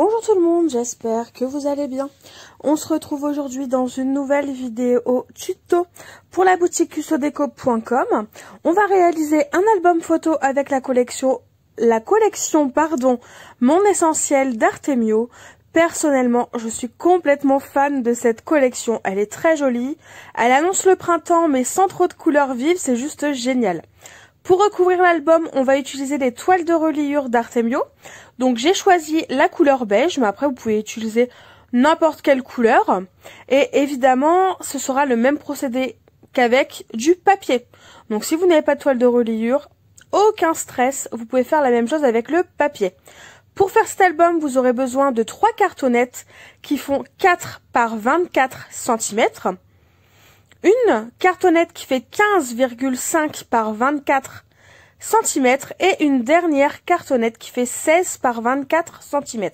Bonjour tout le monde, j'espère que vous allez bien. On se retrouve aujourd'hui dans une nouvelle vidéo tuto pour la boutique custodeco.com. On va réaliser un album photo avec la collection Mon Essentiel d'Artemio. Personnellement, je suis complètement fan de cette collection. Elle est très jolie. Elle annonce le printemps mais sans trop de couleurs vives, c'est juste génial. Pour recouvrir l'album, on va utiliser des toiles de reliure d'Artemio. Donc j'ai choisi la couleur beige, mais après vous pouvez utiliser n'importe quelle couleur. Et évidemment, ce sera le même procédé qu'avec du papier. Donc si vous n'avez pas de toile de reliure, aucun stress, vous pouvez faire la même chose avec le papier. Pour faire cet album, vous aurez besoin de 3 cartonnettes qui font 4 par 24 cm. Une cartonnette qui fait 15,5 par 24 cm et une dernière cartonnette qui fait 16 par 24 cm.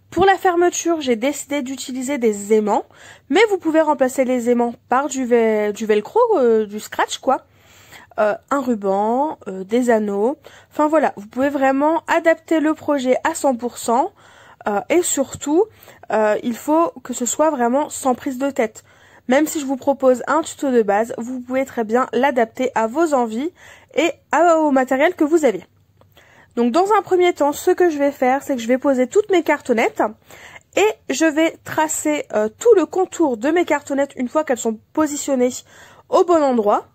Pour la fermeture, j'ai décidé d'utiliser des aimants, mais vous pouvez remplacer les aimants par du velcro, du scratch quoi. Un ruban, des anneaux, enfin voilà, vous pouvez vraiment adapter le projet à 100% et surtout, il faut que ce soit vraiment sans prise de tête. Même si je vous propose un tuto de base, vous pouvez très bien l'adapter à vos envies et au matériel que vous avez. Donc dans un premier temps, ce que je vais faire, c'est que je vais poser toutes mes cartonnettes et je vais tracer tout le contour de mes cartonnettes une fois qu'elles sont positionnées au bon endroit.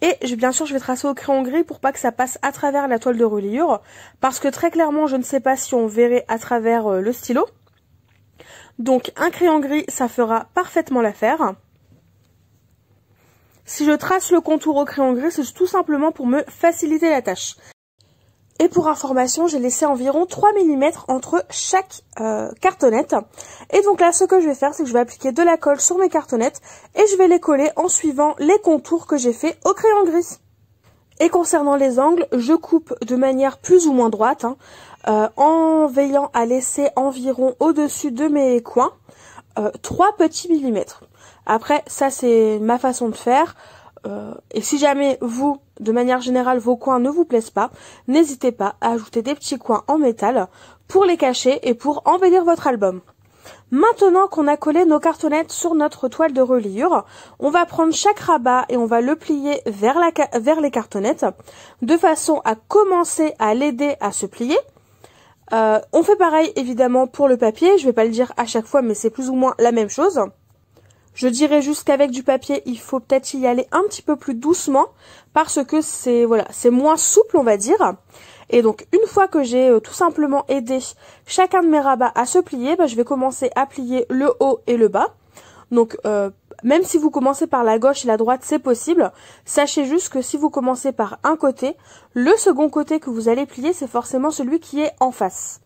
Et bien sûr, je vais tracer au crayon gris pour pas que ça passe à travers la toile de reliure, parce que très clairement, je ne sais pas si on verrait à travers le stylo. Donc un crayon gris, ça fera parfaitement l'affaire. Si je trace le contour au crayon gris, c'est tout simplement pour me faciliter la tâche. Et pour information, j'ai laissé environ 3 mm entre chaque cartonnette. Et donc là, ce que je vais faire, c'est que je vais appliquer de la colle sur mes cartonnettes et je vais les coller en suivant les contours que j'ai fait au crayon gris. Et concernant les angles, je coupe de manière plus ou moins droite, en veillant à laisser environ au-dessus de mes coins 3 petits millimètres. Après, ça c'est ma façon de faire. Et si jamais vous, de manière générale, vos coins ne vous plaisent pas, n'hésitez pas à ajouter des petits coins en métal pour les cacher et pour embellir votre album. Maintenant qu'on a collé nos cartonnettes sur notre toile de reliure, on va prendre chaque rabat et on va le plier vers les cartonnettes de façon à commencer à l'aider à se plier. On fait pareil évidemment pour le papier, je vais pas le dire à chaque fois mais c'est plus ou moins la même chose. Je dirais juste qu'avec du papier, il faut peut-être y aller un petit peu plus doucement parce que c'est moins souple on va dire. Et donc une fois que j'ai tout simplement aidé chacun de mes rabats à se plier, je vais commencer à plier le haut et le bas. Donc même si vous commencez par la gauche et la droite, c'est possible. Sachez juste que si vous commencez par un côté, le second côté que vous allez plier, c'est forcément celui qui est en face.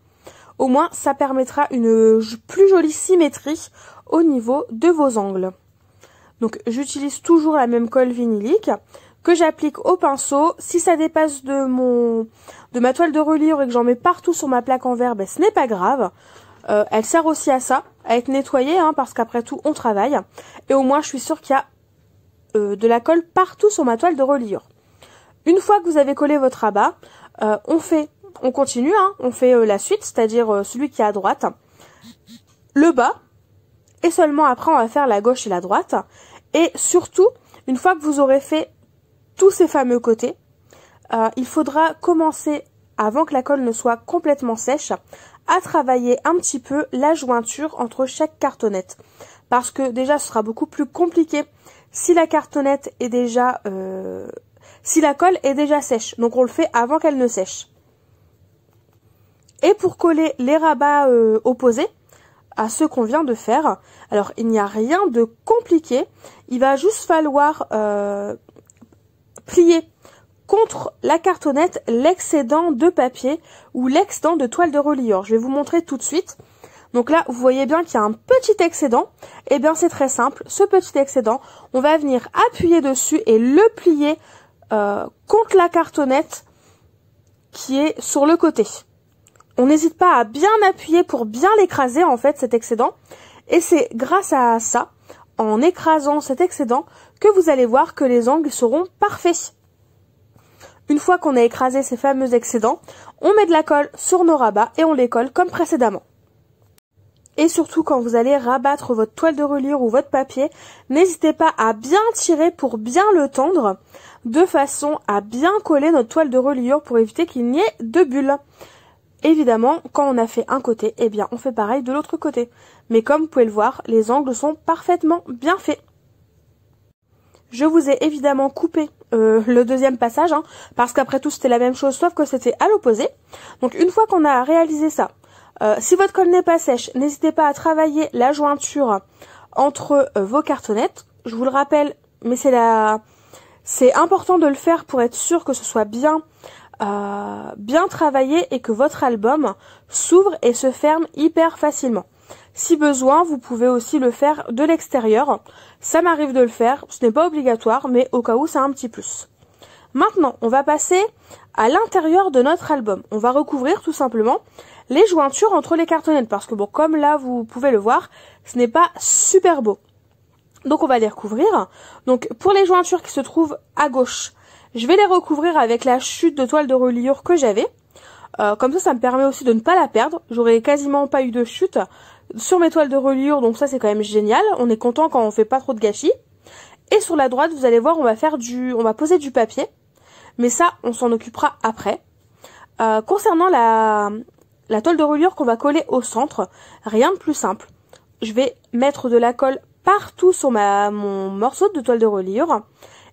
Au moins, ça permettra une plus jolie symétrie au niveau de vos angles. Donc j'utilise toujours la même colle vinylique que j'applique au pinceau. Si ça dépasse de ma toile de reliure et que j'en mets partout sur ma plaque en verre, ce n'est pas grave. Elle sert aussi à ça, à être nettoyée, parce qu'après tout on travaille. Et au moins je suis sûre qu'il y a de la colle partout sur ma toile de reliure. Une fois que vous avez collé votre rabat, on continue, on fait la suite, c'est-à-dire celui qui est à droite, le bas, et seulement après on va faire la gauche et la droite. Et surtout, une fois que vous aurez fait tous ces fameux côtés, il faudra commencer, avant que la colle ne soit complètement sèche, à travailler un petit peu la jointure entre chaque cartonnette. Parce que déjà ce sera beaucoup plus compliqué si la cartonnette est déjà... si la colle est déjà sèche. Donc on le fait avant qu'elle ne sèche. Et pour coller les rabats opposés à ceux qu'on vient de faire, alors il n'y a rien de compliqué, il va juste falloir plier contre la cartonnette l'excédent de papier ou l'excédent de toile de reliure. Je vais vous montrer tout de suite. Donc là, vous voyez bien qu'il y a un petit excédent. Et bien c'est très simple, ce petit excédent, on va venir appuyer dessus et le plier contre la cartonnette qui est sur le côté. On n'hésite pas à bien appuyer pour bien l'écraser en fait cet excédent. Et c'est grâce à ça, en écrasant cet excédent, que vous allez voir que les angles seront parfaits. Une fois qu'on a écrasé ces fameux excédents, on met de la colle sur nos rabats et on les colle comme précédemment. Et surtout quand vous allez rabattre votre toile de reliure ou votre papier, n'hésitez pas à bien tirer pour bien le tendre, de façon à bien coller notre toile de reliure pour éviter qu'il n'y ait de bulles. Évidemment, quand on a fait un côté, eh bien on fait pareil de l'autre côté. Mais comme vous pouvez le voir, les angles sont parfaitement bien faits. Je vous ai évidemment coupé le deuxième passage, parce qu'après tout c'était la même chose, sauf que c'était à l'opposé. Donc une fois qu'on a réalisé ça, si votre colle n'est pas sèche, n'hésitez pas à travailler la jointure entre vos cartonnettes. Je vous le rappelle, mais c'est important de le faire pour être sûr que ce soit bien travaillé et que votre album s'ouvre et se ferme hyper facilement. Si besoin, vous pouvez aussi le faire de l'extérieur. Ça m'arrive de le faire, ce n'est pas obligatoire, mais au cas où, c'est un petit plus. Maintenant, on va passer à l'intérieur de notre album. On va recouvrir tout simplement les jointures entre les cartonnettes, parce que bon, comme là, vous pouvez le voir, ce n'est pas super beau. Donc, on va les recouvrir. Donc, pour les jointures qui se trouvent à gauche, je vais les recouvrir avec la chute de toile de reliure que j'avais. Comme ça me permet aussi de ne pas la perdre. J'aurais quasiment pas eu de chute sur mes toiles de reliure, donc ça c'est quand même génial. On est content quand on fait pas trop de gâchis. Et sur la droite, vous allez voir, on va poser du papier. Mais ça, on s'en occupera après. Concernant la toile de reliure qu'on va coller au centre, rien de plus simple. Je vais mettre de la colle partout sur mon morceau de toile de reliure.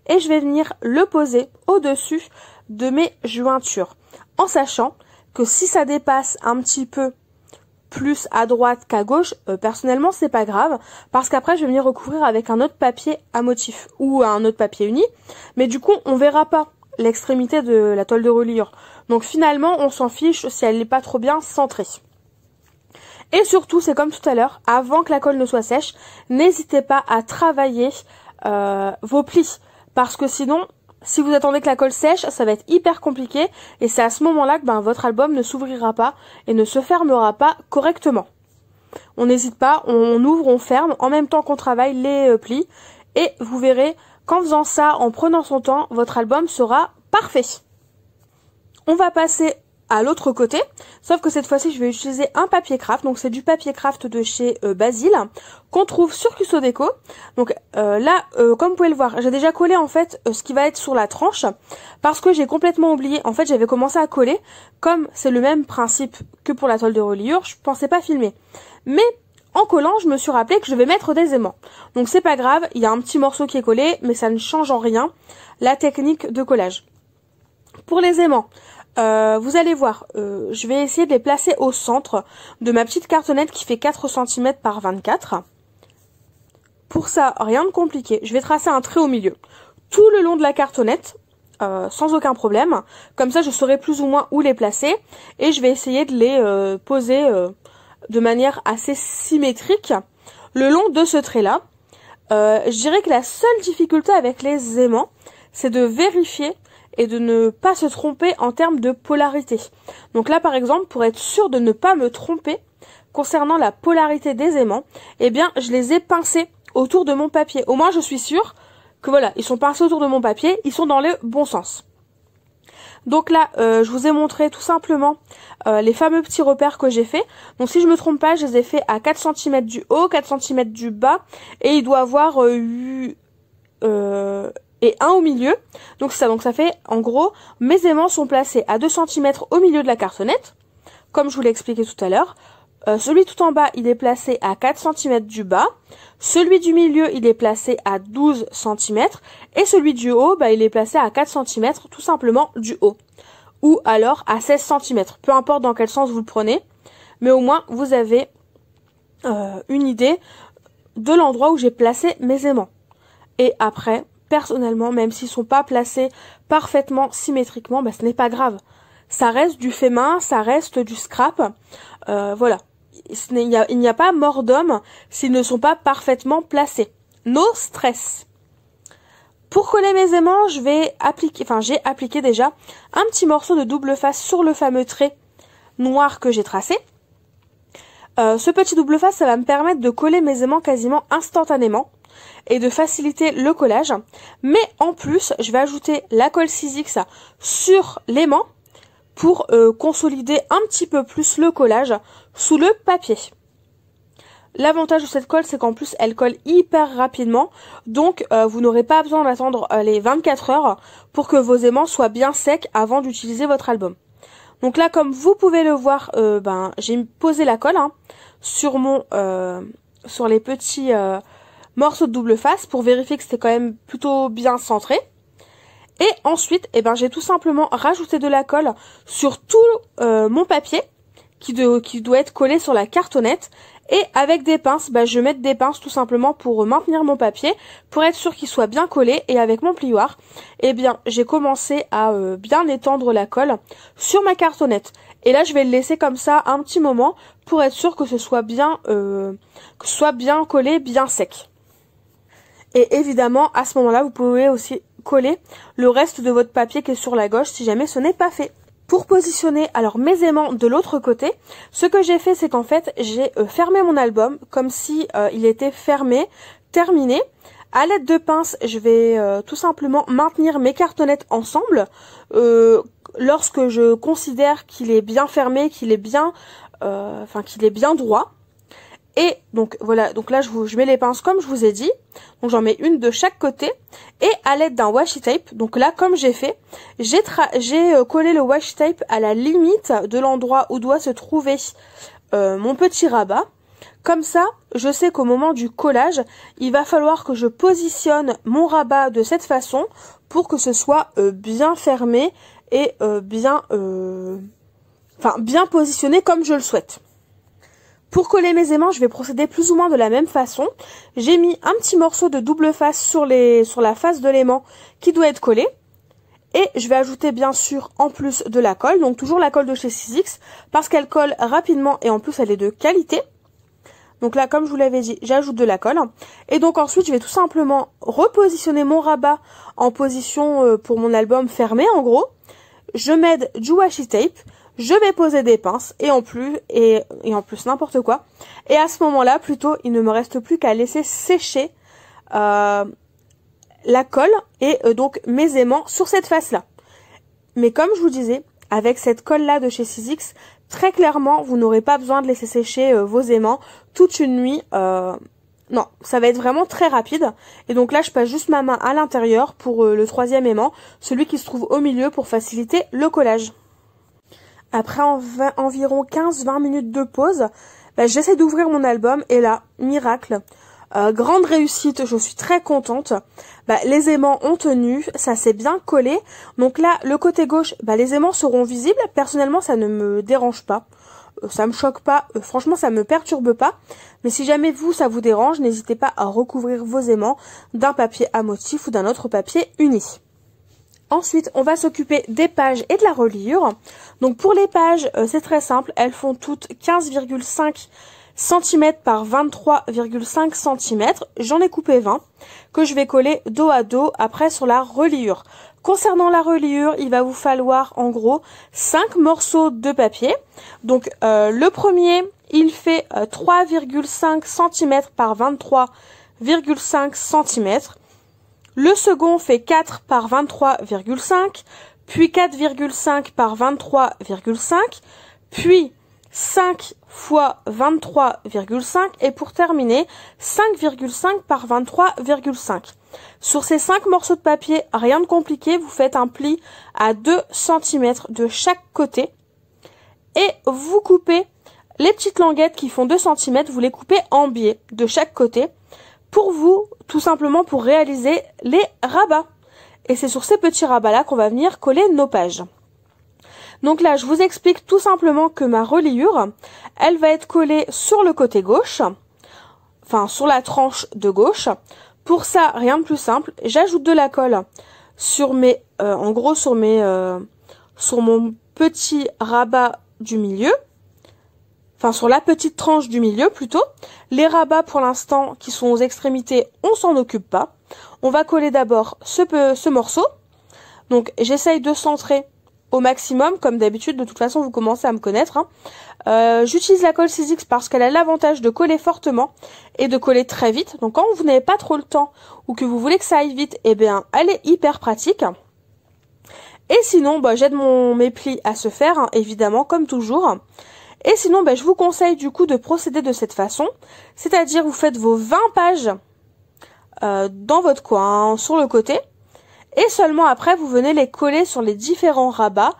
Et je vais venir le poser au-dessus de mes jointures. En sachant que si ça dépasse un petit peu plus à droite qu'à gauche, personnellement c'est pas grave, parce qu'après je vais venir recouvrir avec un autre papier à motif ou un autre papier uni, mais du coup on verra pas l'extrémité de la toile de reliure. Donc finalement on s'en fiche si elle n'est pas trop bien centrée. Et surtout, c'est comme tout à l'heure, avant que la colle ne soit sèche, n'hésitez pas à travailler vos plis, parce que sinon, si vous attendez que la colle sèche, ça va être hyper compliqué et c'est à ce moment-là que votre album ne s'ouvrira pas et ne se fermera pas correctement. On n'hésite pas, on ouvre, on ferme en même temps qu'on travaille les plis et vous verrez qu'en faisant ça, en prenant son temps, votre album sera parfait. On va passer à l'autre côté, sauf que cette fois-ci je vais utiliser un papier craft, donc c'est du papier craft de chez Basile qu'on trouve sur Cusso Déco. Donc là, comme vous pouvez le voir, j'ai déjà collé en fait ce qui va être sur la tranche, parce que j'ai complètement oublié. En fait j'avais commencé à coller, comme c'est le même principe que pour la toile de reliure, je pensais pas filmer, mais en collant je me suis rappelé que je vais mettre des aimants. Donc c'est pas grave, il y a un petit morceau qui est collé, mais ça ne change en rien la technique de collage. Pour les aimants, vous allez voir, je vais essayer de les placer au centre de ma petite cartonnette qui fait 4 cm par 24. Pour ça, rien de compliqué. Je vais tracer un trait au milieu, tout le long de la cartonnette, sans aucun problème. Comme ça, je saurai plus ou moins où les placer. Et je vais essayer de les poser de manière assez symétrique le long de ce trait-là. Je dirais que la seule difficulté avec les aimants, c'est de vérifier et de ne pas se tromper en termes de polarité. Donc là par exemple, pour être sûr de ne pas me tromper concernant la polarité des aimants, eh bien je les ai pincés autour de mon papier. Au moins je suis sûre que voilà, ils sont pincés autour de mon papier, ils sont dans le bon sens. Donc là, je vous ai montré tout simplement les fameux petits repères que j'ai fait. Donc si je me trompe pas, je les ai fait à 4 cm du haut, 4 cm du bas, et il doit avoir et un au milieu. Donc c'est ça, donc ça fait en gros, mes aimants sont placés à 2 cm au milieu de la cartonnette, comme je vous l'ai expliqué tout à l'heure. Celui tout en bas, il est placé à 4 cm du bas. Celui du milieu, il est placé à 12 cm. Et celui du haut, il est placé à 4 cm tout simplement du haut. Ou alors à 16 cm. Peu importe dans quel sens vous le prenez. Mais au moins, vous avez une idée de l'endroit où j'ai placé mes aimants. Et après, personnellement, même s'ils sont pas placés parfaitement symétriquement, ce n'est pas grave. Ça reste du fait main, ça reste du scrap. Voilà. Il n'y a pas mort d'homme s'ils ne sont pas parfaitement placés. No stress. Pour coller mes aimants, j'ai appliqué déjà un petit morceau de double face sur le fameux trait noir que j'ai tracé. Ce petit double face, ça va me permettre de coller mes aimants quasiment instantanément et de faciliter le collage. Mais en plus, je vais ajouter la colle 6X sur l'aimant pour consolider un petit peu plus le collage sous le papier. L'avantage de cette colle, c'est qu'en plus, elle colle hyper rapidement. Donc, vous n'aurez pas besoin d'attendre les 24 heures pour que vos aimants soient bien secs avant d'utiliser votre album. Donc là, comme vous pouvez le voir, j'ai posé la colle sur sur les petits morceaux de double face pour vérifier que c'était quand même plutôt bien centré. Et ensuite, j'ai tout simplement rajouté de la colle sur tout mon papier qui doit être collé sur la cartonnette. Et avec des pinces, je vais mettre des pinces tout simplement pour maintenir mon papier, pour être sûr qu'il soit bien collé. Et avec mon plioir, j'ai commencé à bien étendre la colle sur ma cartonnette. Et là, je vais le laisser comme ça un petit moment pour être sûr que ce soit bien collé, bien sec. Et évidemment, à ce moment-là, vous pouvez aussi coller le reste de votre papier qui est sur la gauche si jamais ce n'est pas fait. Pour positionner alors mes aimants de l'autre côté, ce que j'ai fait, c'est qu'en fait j'ai fermé mon album comme si il était fermé, terminé. À l'aide de pinces, je vais tout simplement maintenir mes cartonnettes ensemble lorsque je considère qu'il est bien fermé, qu'il est bien droit. Et donc voilà, donc là je mets les pinces comme je vous ai dit, donc j'en mets une de chaque côté, et à l'aide d'un washi tape, donc là comme j'ai fait, j'ai collé le washi tape à la limite de l'endroit où doit se trouver mon petit rabat. Comme ça, je sais qu'au moment du collage, il va falloir que je positionne mon rabat de cette façon pour que ce soit bien fermé et bien positionné comme je le souhaite. Pour coller mes aimants, je vais procéder plus ou moins de la même façon. J'ai mis un petit morceau de double face sur la face de l'aimant qui doit être collé. Et je vais ajouter bien sûr en plus de la colle, donc toujours la colle de chez Sizzix, parce qu'elle colle rapidement et en plus elle est de qualité. Donc là, comme je vous l'avais dit, j'ajoute de la colle. Et donc ensuite, je vais tout simplement repositionner mon rabat en position pour mon album fermé en gros. Je m'aide du washi tape. Je vais poser des pinces et en plus n'importe quoi. Et à ce moment-là, plutôt, il ne me reste plus qu'à laisser sécher la colle et donc mes aimants sur cette face-là. Mais comme je vous disais, avec cette colle-là de chez Sizzix, très clairement, vous n'aurez pas besoin de laisser sécher vos aimants toute une nuit. Non, ça va être vraiment très rapide. Et donc là, je passe juste ma main à l'intérieur pour le troisième aimant, celui qui se trouve au milieu pour faciliter le collage. Après environ 15-20 minutes de pause, j'essaie d'ouvrir mon album et là, miracle, grande réussite, je suis très contente. Les aimants ont tenu, ça s'est bien collé. Donc là, le côté gauche, les aimants seront visibles. Personnellement, ça ne me dérange pas, ça me choque pas, franchement, ça me perturbe pas. Mais si jamais vous, ça vous dérange, n'hésitez pas à recouvrir vos aimants d'un papier à motif ou d'un autre papier uni. Ensuite, on va s'occuper des pages et de la reliure. Donc pour les pages, c'est très simple. Elles font toutes 15,5 cm par 23,5 cm. J'en ai coupé 20 que je vais coller dos à dos après sur la reliure. Concernant la reliure, il va vous falloir en gros 5 morceaux de papier. Donc le premier, il fait 3,5 cm par 23,5 cm. Le second fait 4 par 23,5, puis 4,5 par 23,5, puis 5 fois 23,5 et pour terminer 5,5 par 23,5. Sur ces 5 morceaux de papier, rien de compliqué, vous faites un pli à 2 cm de chaque côté et vous coupez les petites languettes qui font 2 cm, vous les coupez en biais de chaque côté. Pour vous, tout simplement pour réaliser les rabats. Et c'est sur ces petits rabats-là qu'on va venir coller nos pages. Donc là, je vous explique tout simplement que ma reliure, elle va être collée sur le côté gauche, enfin sur la tranche de gauche. Pour ça, rien de plus simple, j'ajoute de la colle sur mes, sur mon petit rabat du milieu. Enfin sur la petite tranche du milieu plutôt. Les rabats pour l'instant qui sont aux extrémités, on s'en occupe pas. On va coller d'abord ce morceau. Donc j'essaye de centrer au maximum, comme d'habitude, de toute façon vous commencez à me connaître. J'utilise la colle Sizzix parce qu'elle a l'avantage de coller fortement et de coller très vite. Donc quand vous n'avez pas trop le temps ou que vous voulez que ça aille vite, eh bien elle est hyper pratique. Et sinon, j'aide mes plis à se faire, évidemment, comme toujours. Et sinon, je vous conseille du coup de procéder de cette façon, c'est-à-dire vous faites vos 20 pages dans votre coin, sur le côté, et seulement après vous venez les coller sur les différents rabats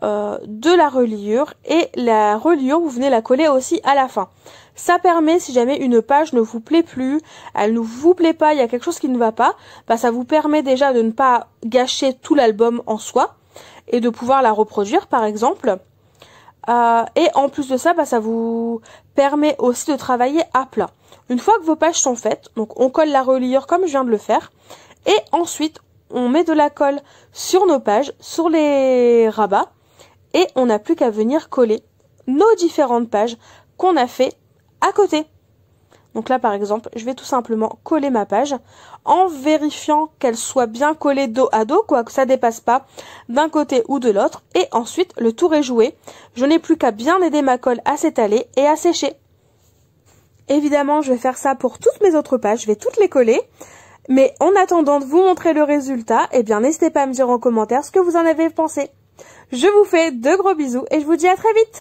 de la reliure, et la reliure vous venez la coller aussi à la fin. Ça permet, si jamais une page ne vous plaît plus, elle ne vous plaît pas, il y a quelque chose qui ne va pas, ça vous permet déjà de ne pas gâcher tout l'album en soi et de pouvoir la reproduire par exemple. Et en plus de ça, ça vous permet aussi de travailler à plat. Une fois que vos pages sont faites, donc on colle la reliure comme je viens de le faire, et ensuite on met de la colle sur nos pages, sur les rabats, et on n'a plus qu'à venir coller nos différentes pages qu'on a fait à côté. Donc là par exemple, je vais tout simplement coller ma page en vérifiant qu'elle soit bien collée dos à dos, que ça dépasse pas d'un côté ou de l'autre, et ensuite le tour est joué. Je n'ai plus qu'à bien aider ma colle à s'étaler et à sécher. Évidemment, je vais faire ça pour toutes mes autres pages, je vais toutes les coller. Mais en attendant de vous montrer le résultat, n'hésitez pas à me dire en commentaire ce que vous en avez pensé. Je vous fais de gros bisous et je vous dis à très vite.